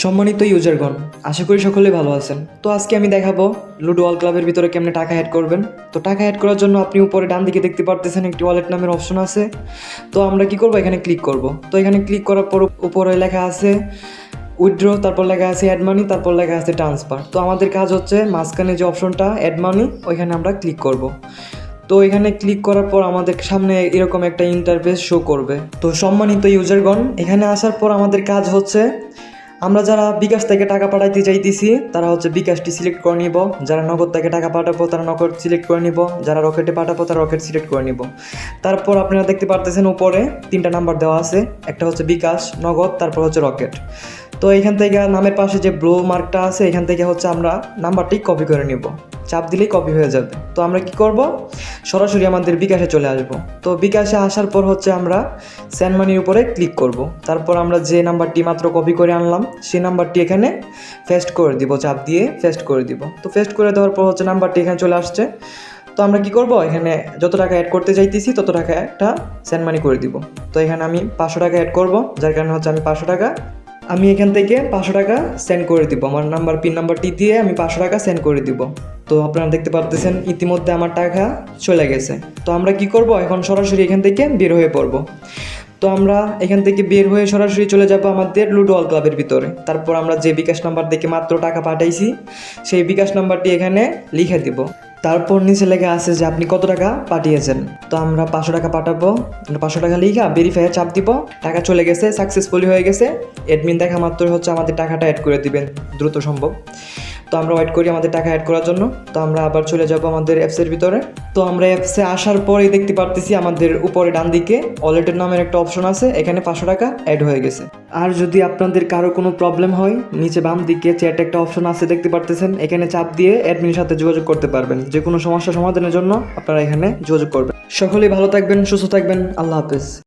সম্মানিত ইউজারগণ, আশা করি সকলেই ভালো আছেন। তো আজকে আমি দেখাবো লুডো ওয়াল ক্লাবের ভিতরে কেমনে টাকা অ্যাড করবেন। তো টাকা অ্যাড করার জন্য আপনি উপরে ডান দিকে দেখতে পারতেছেন একটি ওয়ালেট নামের অপশন আছে। তো আমরা কি করব, এখানে ক্লিক করব। তো এখানে ক্লিক করার পর উপরে লেখা আছে উইথড্র, তারপর লেখা আছে অ্যাড মানি, তারপর লেখা আছে ট্রান্সফার। তো আমাদের কাজ হচ্ছে মাঝখানে যে অপশনটা অ্যাড মানি, ওইখানে আমরা ক্লিক করব। তো এখানে ক্লিক করার পর আমাদের সামনে এরকম একটা ইন্টারফেস শো করবে। তো সম্মানিত ইউজারগণ, এখানে আসার পর আমাদের কাজ হচ্ছে আমরা যারা বিকাশ থেকে টাকা পাঠাইতে চাইতেছি তারা হচ্ছে বিকাশটি সিলেক্ট করে নিব, যারা নগদ থেকে টাকা পাঠাবো তারা নগদ সিলেক্ট করে নিব, যারা রকেটে পাঠাবো তারা রকেট সিলেক্ট করে নিব। তারপর আপনারা দেখতে পারতেছেন উপরে তিনটা নাম্বার দেওয়া আছে, একটা হচ্ছে বিকাশ, নগদ, তারপর হচ্ছে রকেট। তো এখান থেকে নামের পাশে যে ব্লু মার্কটা আছে এখান থেকে হচ্ছে আমরা নাম্বারটি কপি করে নিব, চাপ দিলেই কপি হয়ে যাবে। তো আমরা কি করব, সরাসরি আমাদের বিকাশে চলে আসব। তো বিকাশে আসার পর হচ্ছে আমরা সেন্ড মানির উপরে ক্লিক করব। তারপর আমরা যে নাম্বারটি মাত্র কপি করে আনলাম সেই নাম্বারটি এখানে পেস্ট করে দিব, চাপ দিয়ে পেস্ট করে দিব। তো পেস্ট করে দেওয়ার পর হচ্ছে নাম্বারটি এখানে চলে আসছে। তো আমরা কি করব, এখানে যত টাকা অ্যাড করতে চাইতেছি তত টাকা একটা সেন্ড মানি করে দিব। তো এখানে আমি 500 টাকা অ্যাড করব, যার কারণে হচ্ছে আমি এখান থেকে 500 টাকা সেন্ড করে দিব। আমার পিন নাম্বারটি দিয়ে আমি 500 টাকা সেন্ড করে দিব। তো আপনারা দেখতে পারতেছেন ইতিমধ্যে আমার টাকা চলে গেছে। তো আমরা কি করব, এখন সরাসরি এখান থেকে বের হয়ে পড়ব। তো আমরা এখান থেকে বের হয়ে সরাসরি চলে যাব আমাদের লুডো ওয়াল ক্লাবের ভিতরে। তারপর আমরা যে বিকাশ নাম্বার থেকে মাত্র টাকা পাঠাইছি সেই বিকাশ নাম্বারটি এখানে লিখে দিব। তারপর নিচে লেখা আছে যে আপনি কত টাকা পাঠিয়েছেন। তো আমরা 500 টাকা পাঠাবো, 500 টাকা লিখা ভেরিফাইয়ে চাপ দিব। টাকা চলে গেছে, সাকসেসফুলি হয়ে গেছে। অ্যাডমিন দেখা মাত্র হচ্ছে আমাদের টাকাটা অ্যাড করে দিবেন দ্রুত সম্ভব। তো আমরা ওয়েট করি আমাদের টাকা অ্যাড করার জন্য। তো আমরা আবার চলে যাব আমাদের অ্যাপসের ভিতরে। তো আমরা অ্যাপসে আসার পরেই দেখতে পারতেছি আমাদের উপরে ডান দিকে ওয়ালেটের নামের একটা অপশন আছে, এখানে 500 টাকা অ্যাড হয়ে গেছে। আর যদি আপনাদের কারো কোনো প্রবলেম হয়, নিচে বাম দিকে চ্যাট একটা অপশন আছে দেখতে পারতেছেন, এখানে চাপ দিয়ে অ্যাডমিনের সাথে যোগাযোগ করতে পারবেন। যে কোনো সমস্যা সমাধানের জন্য আপনারা এখানে যোগাযোগ করবেন। সকলেই ভালো থাকবেন, সুস্থ থাকবেন। আল্লাহ হাফেজ।